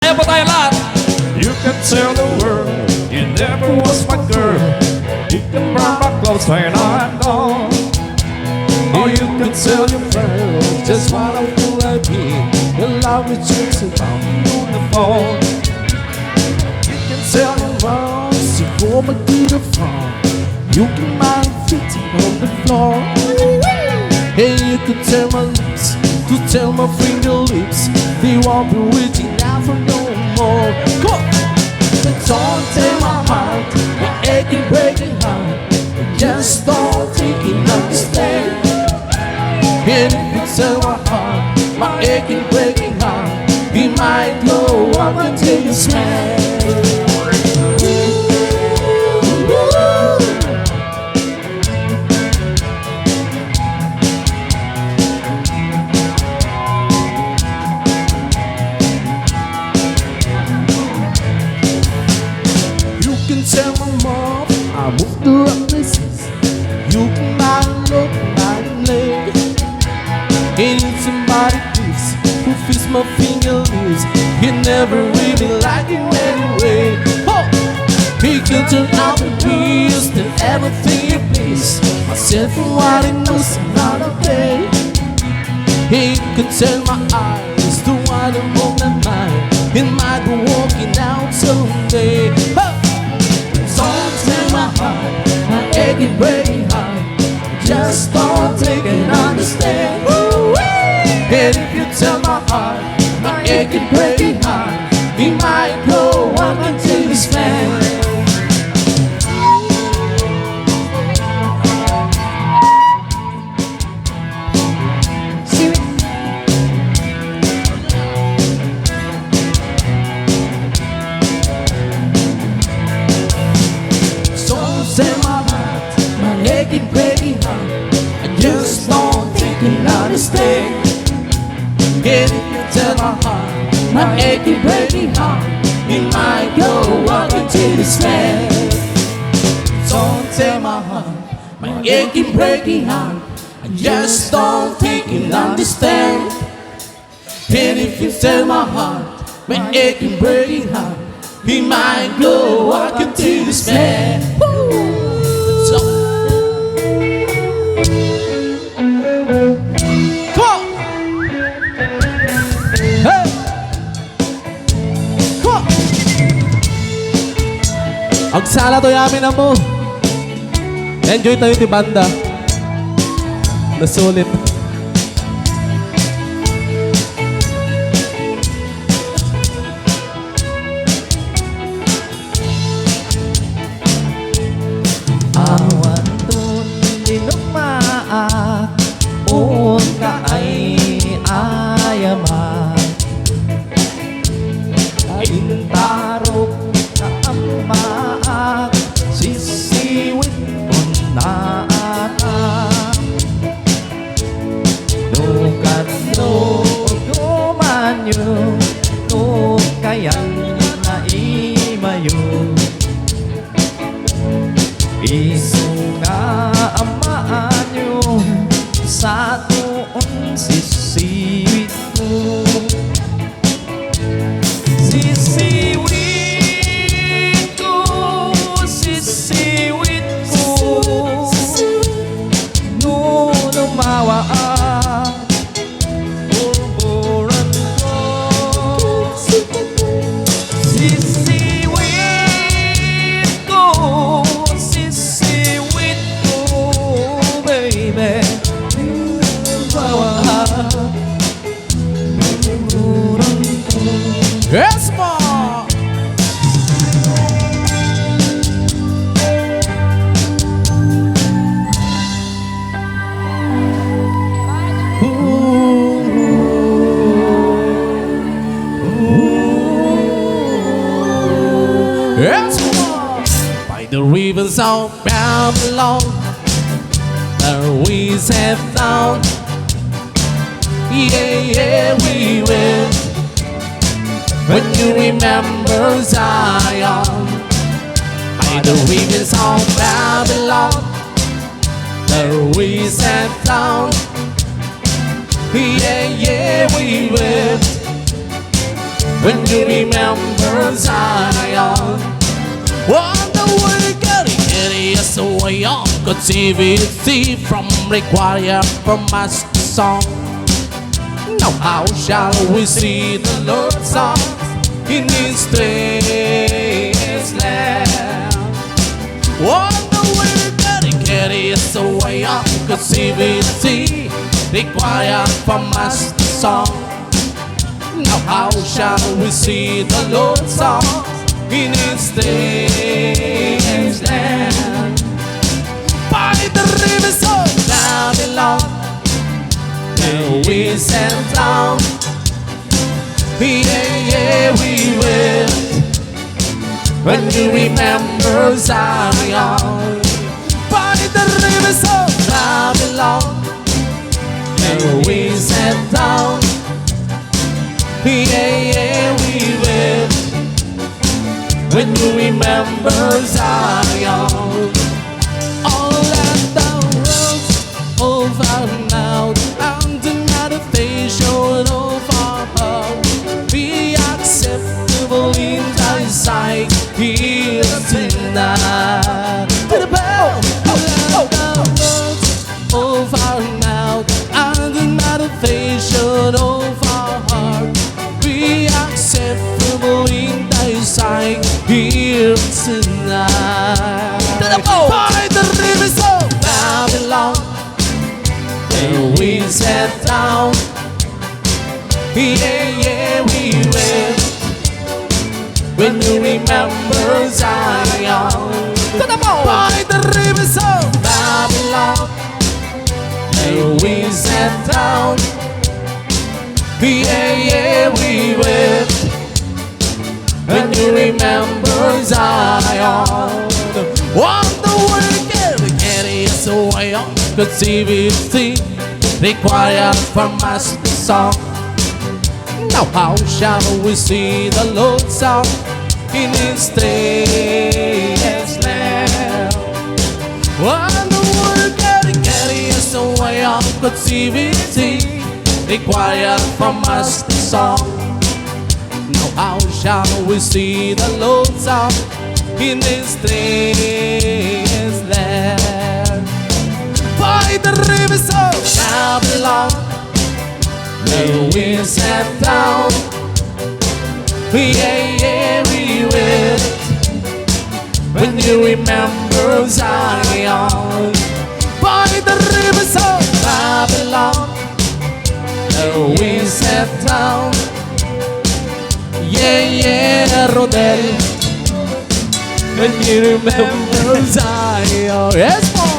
Kaya po tayo lahat. You can tell the world you never was my girl. You can burn my clothes when I'm gone. Or you can tell your friends just what I feel like me. Your love is just around on the phone. You can tell your moms to go back to the farm. You can mind fitting on the floor. Hey, you can tell my lips to tell my finger lips they won't be reaching out for no more. Go! But don't tell my heart, my aching, breaking heart. Just don't think it understand. And if you tell my heart, my aching, breaking heart, he might go up until you smash. You can tell my mom I moved to rough places. You can buy look my leg. And if somebody gives who fits my fingertips, he never really like it anyway. Oh! He can turn out the beast and everything he please. Myself for what he knows another day. He can tell my eyes to what I'm on my mind. He might be walking out someday. Oh! Don't tell my heart, my aching, breaking heart. Just don't take and understand. And if you tell my heart, my aching, breaking heart, he might go up until he's mad. Tell my heart, my aching, breaking heart, I just don't think you'll understand. And if you tell my heart, my aching, breaking heart, it might go up until it's mad. Don't tell my heart, my aching, breaking heart, I just don't think you'll understand. And if you tell my heart, my aching, breaking heart, he might go up until it's mad. Ang sala to yamin na mo. Enjoy tayo ti banda. Nasulit. Awan doon dinumaak un ka ay ayaman. Intarok ka amaak sisiwit unnaata. Nukat no gumanyo no kayang naimayo. Isu nga amaan nyo sa tuon sisiwit mo. Sisiwit ko, sisiwit ko, no lumawa ang pulburan ko. Sisiwit ko, sisiwit ko, baby, lumawa ang pulburan ko. Yes, ma! Yes, ma! By the rivers of Babylon, the winds have down. Yeah, yeah, we will. When you remember Zion, by the rivers of Babylon, the winds have down. Yeah, yeah, we will. when you remember Zion. On the way getting hideous way of captivity from require from us the song. Now how shall we see the Lord's song in His strange land? On the way getting hideous way of captivity require from us the song. Now how shall we see the Lord's song in His strange land? By the rivers of Babylon, and we sat down. Yeah, we will. When you remember Zion, by the rivers of Babylon, and we sat down. Yeah, we will. When you remember Zion, all at the world over now, and the manifestation of our heart be acceptable in Thy sight here tonight. To the bell, all at the world over now, and the manifestation of our heart be acceptable in Thy sight here tonight. By the rivers of Babylon, and we sat down. Yeah, we will. When you remember Zion, by the rivers of Babylon, and we sat down. Yeah, we will. When you remember Zion, on the wicked carries away on captivity required from us the song. Now how shall we see the Lord's song in His strange land? On the wicked carries away on captivity required from us the song. Now how shall we see the Lord's song in His strange land? By the rivers of Babylon, and we sat down. Yeah, we will. When you remember Zion, by the rivers of Babylon, and we sat down. Yeah, rodel. When you remember Zion, yes, boy.